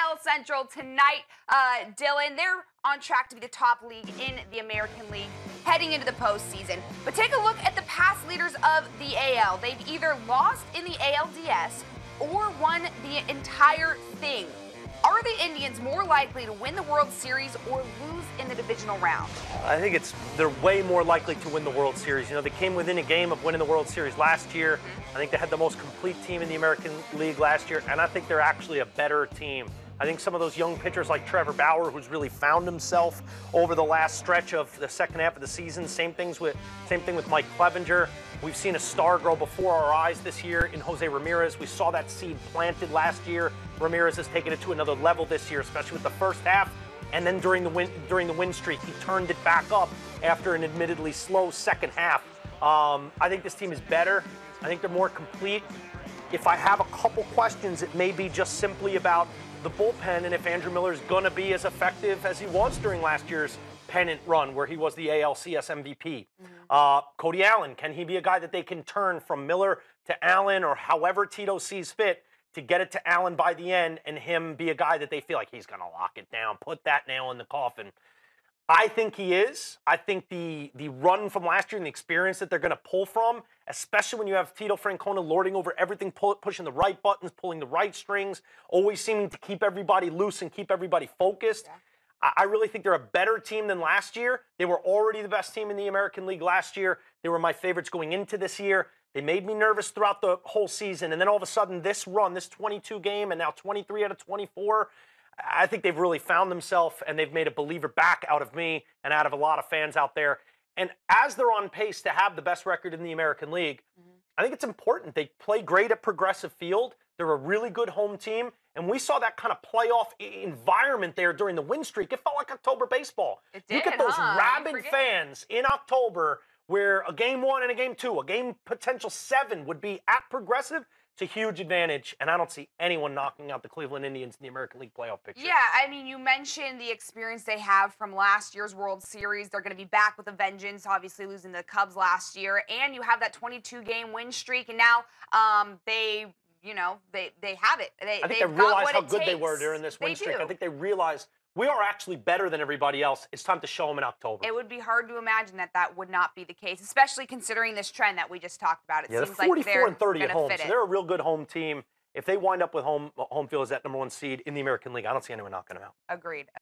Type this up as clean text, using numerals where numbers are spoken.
AL Central tonight, Dylan. They're on track to be the top league in the American League heading into the postseason. But take a look at the past leaders of the AL. They've either lost in the ALDS or won the entire thing. Are the Indians more likely to win the World Series or lose in the divisional round? I think they're way more likely to win the World Series. You know, they came within a game of winning the World Series last year. I think they had the most complete team in the American League last year, and I think they're actually a better team. I think some of those young pitchers like Trevor Bauer, who's really found himself over the last stretch of the second half of the season. Same thing with Mike Clevenger. We've seen a star grow before our eyes this year in Jose Ramirez. We saw that seed planted last year. Ramirez has taken it to another level this year, especially with the first half. And then during the win streak, he turned it back up after an admittedly slow second half. I think this team is better. I think they're more complete. If I have a couple questions, it may be just simply about the bullpen and if Andrew Miller is going to be as effective as he was during last year's pennant run where he was the ALCS MVP. Cody Allen, can he be a guy that they can turn from Miller to Allen or however Tito sees fit to get it to Allen by the end and him be a guy that they feel like he's going to lock it down, put that nail in the coffin? I think he is. I think the run from last year and the experience that they're going to pull from, especially when you have Tito Francona lording over everything, pushing the right buttons, pulling the right strings, always seeming to keep everybody loose and keep everybody focused. Yeah. I really think they're a better team than last year. They were already the best team in the American League last year. They were my favorites going into this year. They made me nervous throughout the whole season. And then all of a sudden, this run, this 22 game and now 23 out of 24, I think they've really found themselves and they've made a believer back out of me and out of a lot of fans out there. And as they're on pace to have the best record in the American League, I think it's important. They play great at Progressive Field. They're a really good home team. And we saw that kind of playoff environment there during the win streak. It felt like October baseball. It did, you get those rabid fans in October where a game 1 and a game 2, a game potential 7 would be at Progressive. It's a huge advantage, and I don't see anyone knocking out the Cleveland Indians in the American League playoff picture. Yeah, I mean, you mentioned the experience they have from last year's World Series. They're going to be back with a vengeance, obviously losing the Cubs last year, and you have that 22-game win streak, and now they have it. I think they realize how good they were during this win streak. I think they realize we are actually better than everybody else. It's time to show them in October. It would be hard to imagine that would not be the case, especially considering this trend that we just talked about. It seems they're 44 like and 30 at home, so they're a real good home team. If they wind up with home field as that #1 seed in the American League, I don't see anyone knocking them out. Agreed.